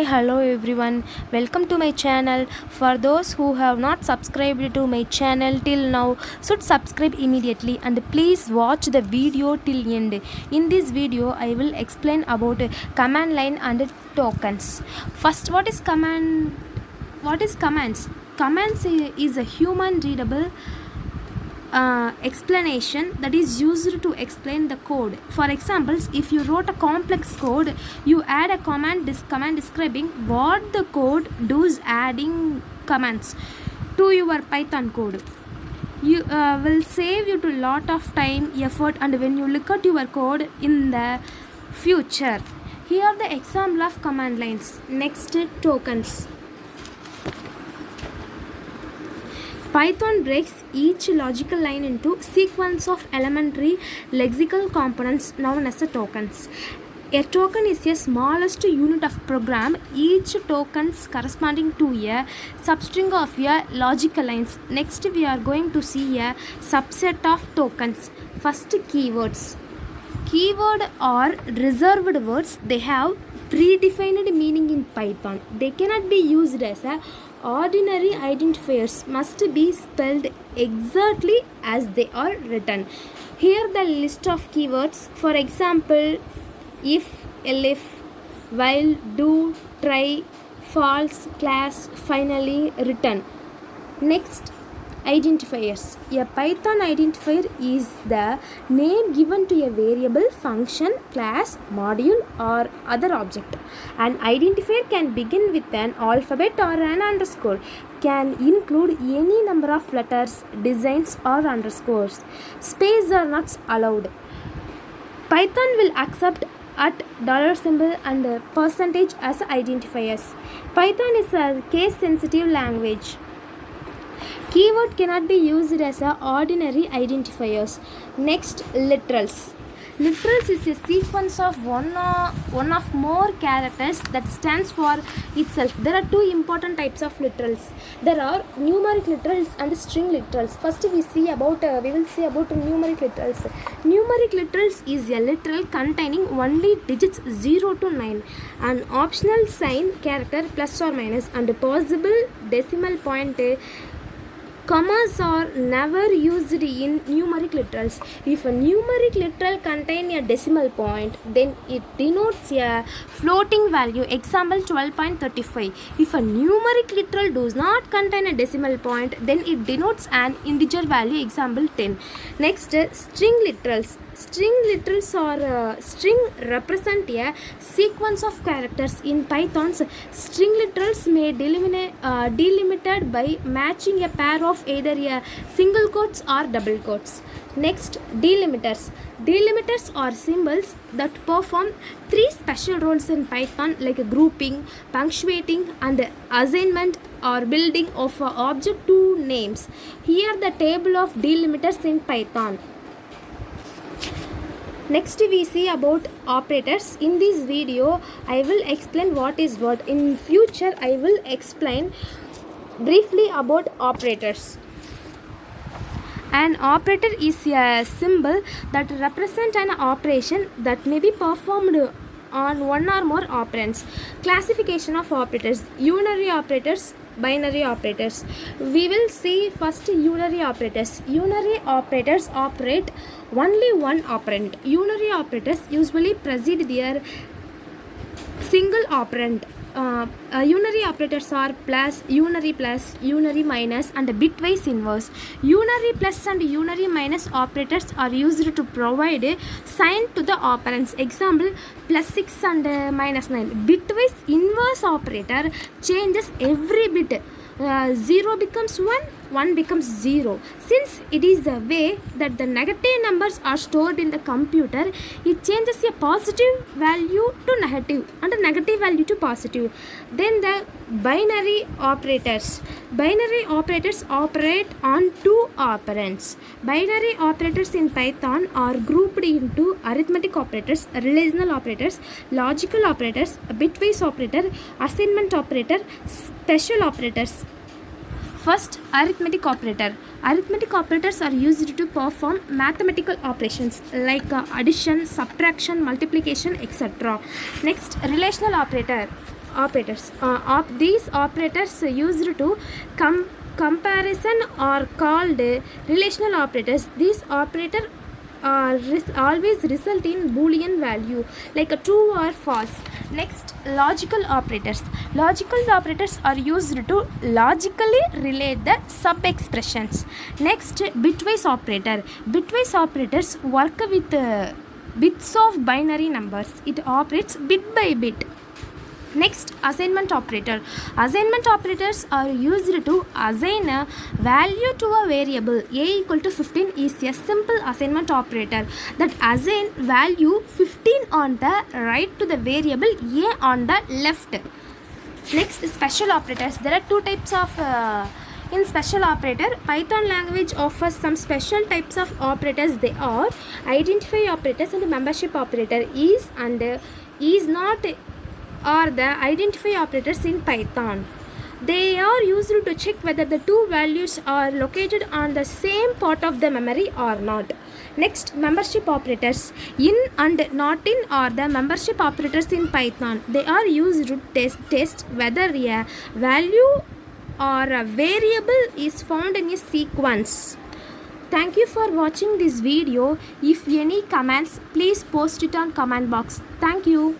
Hello everyone, welcome to my channel. For those who have not subscribed to my channel till now, should subscribe immediately and please watch the video till end. In this video I will explain about command line and tokens. First, what is commands? Commands is a human readable explanation that is used to explain the code. For examples, if you wrote a complex code, you add a command describing what the code does. Adding commands to your Python code you will save you to lot of time, effort, and when you look at your code in the future. Here are the example of command lines. Next, tokens. Python breaks each logical line into sequence of elementary lexical components known as tokens. A token is the smallest unit of program, each token corresponding to a substring of a logical lines. Next, we are going to see a subset of tokens. First, keywords. Keyword are reserved words. They have predefined meaning in Python. They cannot be used as a ordinary identifiers, must be spelled exactly as they are written. Here the list of keywords. For example, if, elif, while, do, try, false, class, finally, return. Next, identifiers. A Python identifier is the name given to a variable, function, class, module, or other object. An identifier can begin with an alphabet or an underscore, can include any number of letters, designs, or underscores. Space are not allowed. Python will accept at $symbol and percentage as identifiers. Python is a case-sensitive language. Keyword cannot be used as a ordinary identifiers. Next, literals. Literals is a sequence of one of more characters that stands for itself. There are two important types of literals. There are numeric literals and string literals. First, we will see about numeric literals. Numeric literals is a literal containing only digits 0 to 9, an optional sign character plus or minus, and a possible decimal point. Commas are never used in numeric literals. If a numeric literal contains a decimal point, then it denotes a floating value. Example 12.35. If a numeric literal does not contain a decimal point, then it denotes an integer value. Example 10. Next, string literals. String literals or string represent a sequence of characters. In Python, string literals may delimited by matching a pair of either a single quotes or double quotes. Next, delimiters. Delimiters are symbols that perform three special roles in Python, like grouping, punctuating, and assignment or building of an object to names. Here the table of delimiters in Python. Next, we see about operators. In this video I will explain what is what. In future I will explain briefly about operators. An operator is a symbol that represents an operation that may be performed on one or more operands. Classification of operators: unary operators, binary operators. We will see first unary operators. Unary operators operate only one operand. Unary operators usually precede their single operand. Unary operators are plus, unary minus, and bitwise inverse. Unary plus and unary minus operators are used to provide a sign to the operands. Example, plus 6 and minus 9. Bitwise inverse operator changes every bit. 0 becomes 1, 1 becomes 0. Since it is the way that the negative numbers are stored in the computer, it changes a positive value to negative and a negative value to positive. Then the binary operators. Binary operators operate on two operands. Binary operators in Python are grouped into arithmetic operators, relational operators, logical operators, bitwise operator, assignment operator, special operators. First, arithmetic operator. Arithmetic operators are used to perform mathematical operations like addition, subtraction, multiplication, etc. Next, relational operator. operators. These operators used to comparison are called relational operators. These operators always result in Boolean value like a true or false. Next, logical operators. Logical operators are used to logically relate the sub-expressions. Next, bitwise operator. Bitwise operators work with bits of binary numbers. It operates bit by bit. Next, assignment operator. Assignment operators are used to assign a value to a variable. A equal to 15 is a simple assignment operator that assign value 15 on the right to the variable A on the left. Next, special operators. There are two types of in special operator. Python language offers some special types of operators. They are identify operators and membership operator. Is and is not are the identify operators in Python. They are used to check whether the two values are located on the same part of the memory or not. Next, membership operators. In and not in are the membership operators in Python. They are used to test whether a value or a variable is found in a sequence. Thank you for watching this video. If any comments, please post it on comment box. Thank you.